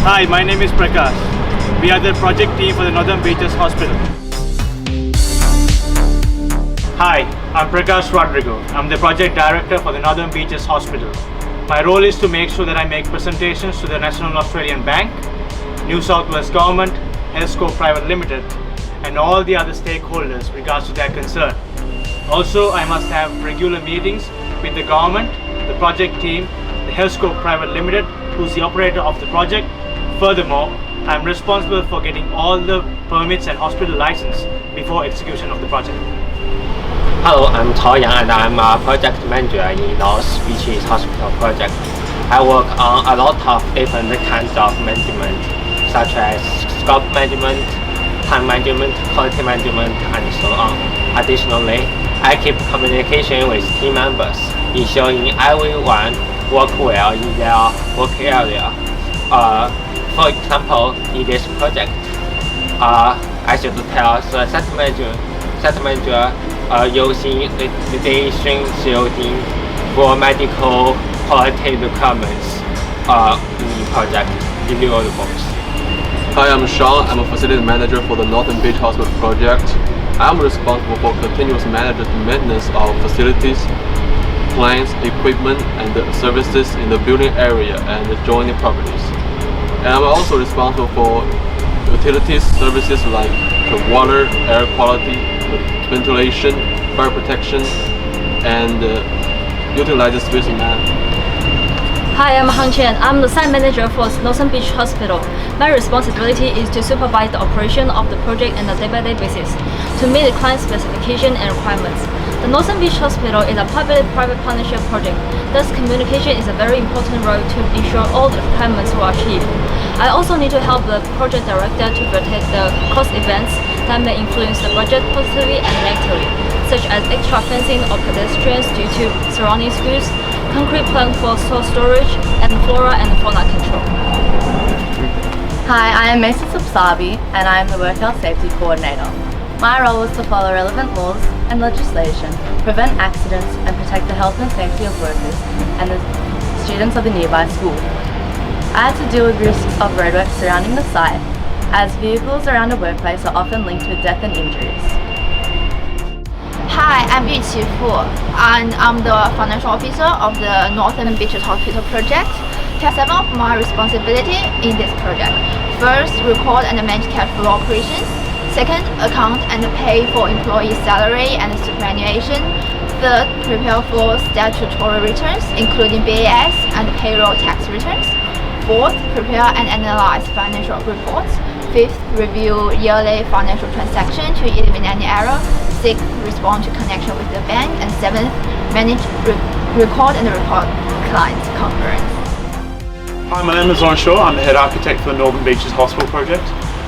Hi, my name is Prakash. We are the project team for the Northern Beaches Hospital. Hi, I'm Prakash Rodrigo. I'm the project director for the Northern Beaches Hospital. My role is to make sure that I make presentations to the National Australian Bank, New South Wales Government, Healthscope Private Limited, and all the other stakeholders regards to their concern. Also, I must have regular meetings with the government, the project team, the Healthscope Private Limited, who's the operator of the project. Furthermore, I'm responsible for getting all the permits and hospital license before execution of the project. Hello, I'm Tao Yang and I'm a project manager in North Beaches Hospital project. I work on a lot of different kinds of management, such as scope management, time management, quality management, and so on. Additionally, I keep communication with team members, ensuring everyone work well in their work area. For example, in this project, I should tell the site manager using radiation shielding for medical quality requirements in project deliverables. Hi, I'm Sean. I'm a facility manager for the Northern Beach Hospital project. I'm responsible for continuous maintenance of facilities, plants, equipment, and services in the building area and adjoining properties. And I'm also responsible for utilities services like the water, air quality, ventilation, fire protection, and utilize the space management. Hi, I'm Hang Chen. I'm the site manager for Northern Beach Hospital. My responsibility is to supervise the operation of the project on a day-by-day basis to meet the client specification and requirements. The Northern Beach Hospital is a public-private partnership project. Thus, communication is a very important role to ensure all the requirements were achieved. I also need to help the project director to protect the cost events that may influence the budget positively and negatively, such as extra fencing of pedestrians due to surrounding schools, concrete plant for soil storage, and flora and fauna control. Hi, I am Mesa Subsabi and I am the Work Health Safety Coordinator. My role is to follow relevant laws and legislation, prevent accidents and protect the health and safety of workers and the students of the nearby school. I had to deal with risks of roadworks surrounding the site, as vehicles around the workplace are often linked with death and injuries. Hi, I'm Yu Fu, and I'm the financial officer of the Northern Beaches Hospital project. Here are some of my responsibility in this project. First, record and manage cash flow operations. Second, account and pay for employee salary and superannuation. Third, prepare for statutory returns, including BAS and payroll tax returns. Fourth, prepare and analyze financial reports. Fifth, review yearly financial transactions to eliminate any error. Sixth, respond to connection with the bank. And seventh, manage, record and report client conference. Hi, my name is Laurence Shaw. I'm the head architect for the Northern Beaches Hospital project.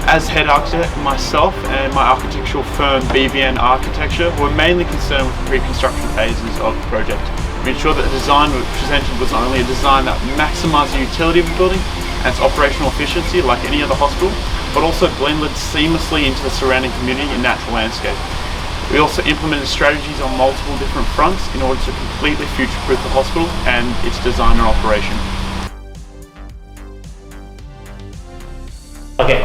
As head architect, myself and my architectural firm BVN Architecture were mainly concerned with the pre-construction phases of the project. We ensured that the design presented was not only a design that maximised the utility of the building and its operational efficiency like any other hospital, but also blended seamlessly into the surrounding community and natural landscape. We also implemented strategies on multiple different fronts in order to completely future-proof the hospital and its design and operation. Okay,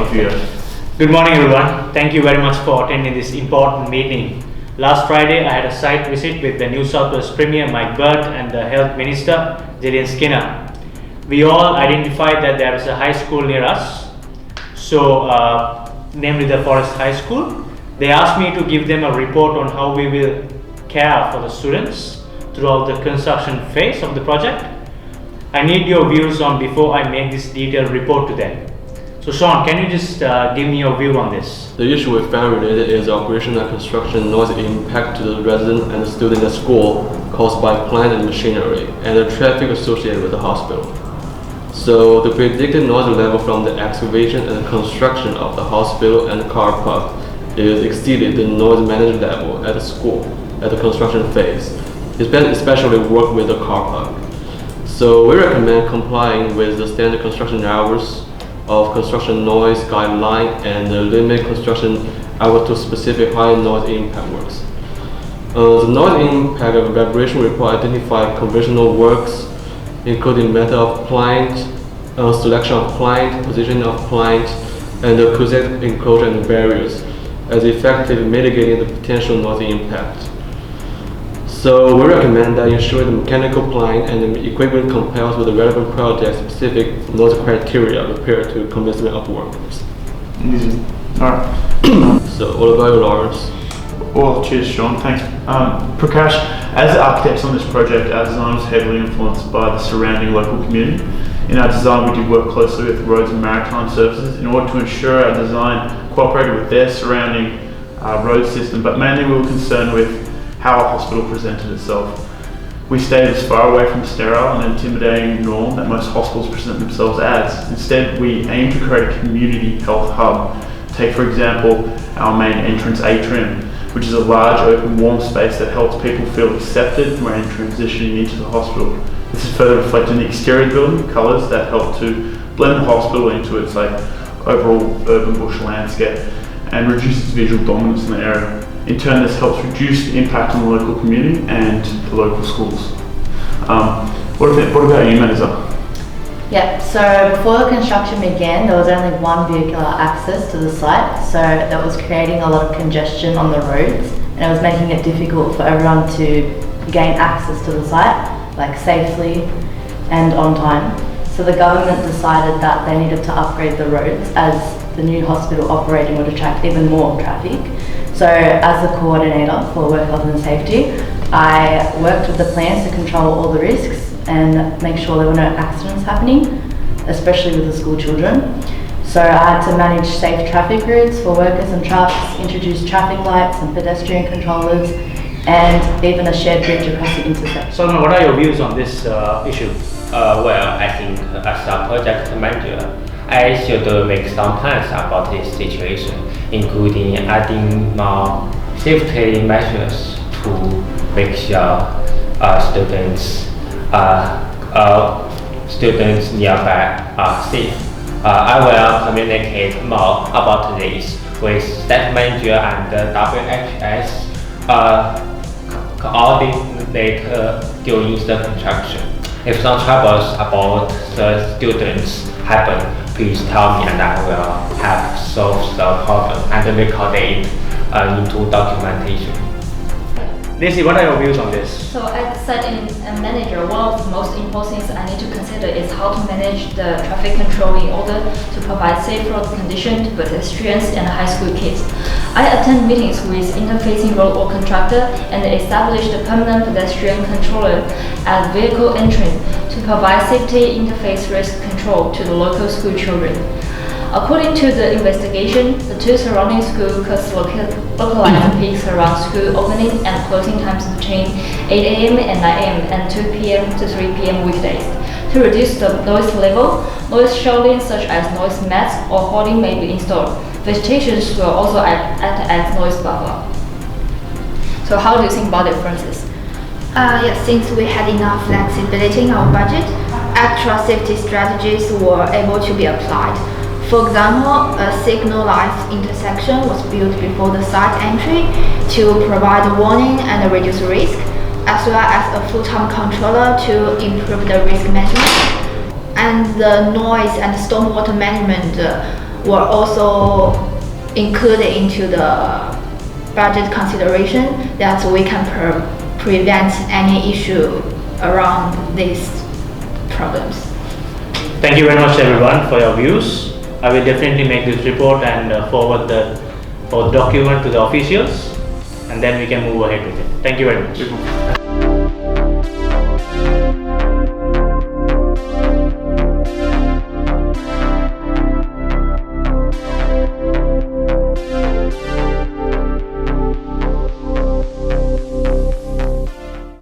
good morning everyone. Thank you very much for attending this important meeting. Last Friday I had a site visit with the New South Wales Premier Mike Bird and the Health Minister Gillian Skinner. We all identified that there is a high school near us, so namely the Forest High School. They asked me to give them a report on how we will care for the students throughout the construction phase of the project. I need your views on before I make this detailed report to them. So Sean, can you just give me your view on this? The issue we found related is operation and construction noise impact to the resident and the student at school caused by plant and machinery and the traffic associated with the hospital. So the predicted noise level from the excavation and construction of the hospital and car park is exceeded the noise management level at the school at the construction phase, especially work with the car park. So we recommend complying with the standard construction hours of construction noise guideline and limit construction hour to specific high noise impact works. The noise impact of vibration report identify conventional works, including method of plant, selection of client, position of client, and the acoustic enclosure and barriers, as effective in mitigating the potential noise impact. So we recommend that ensure the mechanical plan and the equipment complies with the relevant project-specific noise criteria prepared to commencement of work. Easy. Alright. So what about you, Lawrence? Well, cheers, Sean. Thanks. Prakash, as architects on this project, our design was heavily influenced by the surrounding local community. In our design, we did work closely with Roads and Maritime Services in order to ensure our design cooperated with their surrounding road system, but mainly we were concerned with how our hospital presented itself. We stayed as far away from sterile and intimidating norm that most hospitals present themselves as. Instead, we aim to create a community health hub. Take, for example, our main entrance atrium, which is a large, open, warm space that helps people feel accepted when transitioning into the hospital. This is further reflected in the exterior of the building, colours that help to blend the hospital into its overall urban bush landscape and reduce its visual dominance in the area. In turn, this helps reduce the impact on the local community and the local schools. What about you, Melissa? Yeah, so before the construction began, there was only one vehicular access to the site, so that was creating a lot of congestion on the roads, and it was making it difficult for everyone to gain access to the site, safely and on time. So the government decided that they needed to upgrade the roads as the new hospital operating would attract even more traffic. So as a coordinator for work health and safety, I worked with the plans to control all the risks and make sure there were no accidents happening, especially with the school children. So I had to manage safe traffic routes for workers and trucks, introduce traffic lights and pedestrian controllers, and even a shared bridge across the intersection. So what are your views on this issue? Well, I think as a project manager, I should make some plans about this situation, including adding more safety measures to make sure students nearby are safe. I will communicate more about this with staff manager and WHS coordinator during the construction. If some troubles about the students happen, please tell me and I will help solve the problem and record it into documentation. Daisy, what are your views on this? So as site manager, one of the most important things I need to consider is how to manage the traffic control in order to provide safe road conditions to pedestrians and high school kids. I attend meetings with interfacing roadwork contractor and establish the permanent pedestrian controller at vehicle entrance to provide safety interface risk control to the local school children. According to the investigation, the two surrounding schools cause localized peaks around school opening and closing times between 8 a.m. and 9 a.m. and 2 p.m. to 3 p.m. weekdays. To reduce the noise level, noise shielding such as noise mats or hoarding may be installed. Vegetations will also act as noise buffer. So how do you think about it, Francis? Yes, since we had enough flexibility in our budget, extra safety strategies were able to be applied. For example, a signalized intersection was built before the site entry to provide warning and reduce risk, as well as a full-time controller to improve the risk management. And the noise and stormwater management were also included into the budget consideration that we can prevent any issue around these problems. Thank you very much everyone for your views. I will definitely make this report and forward the document to the officials, and then we can move ahead with it. Thank you very much.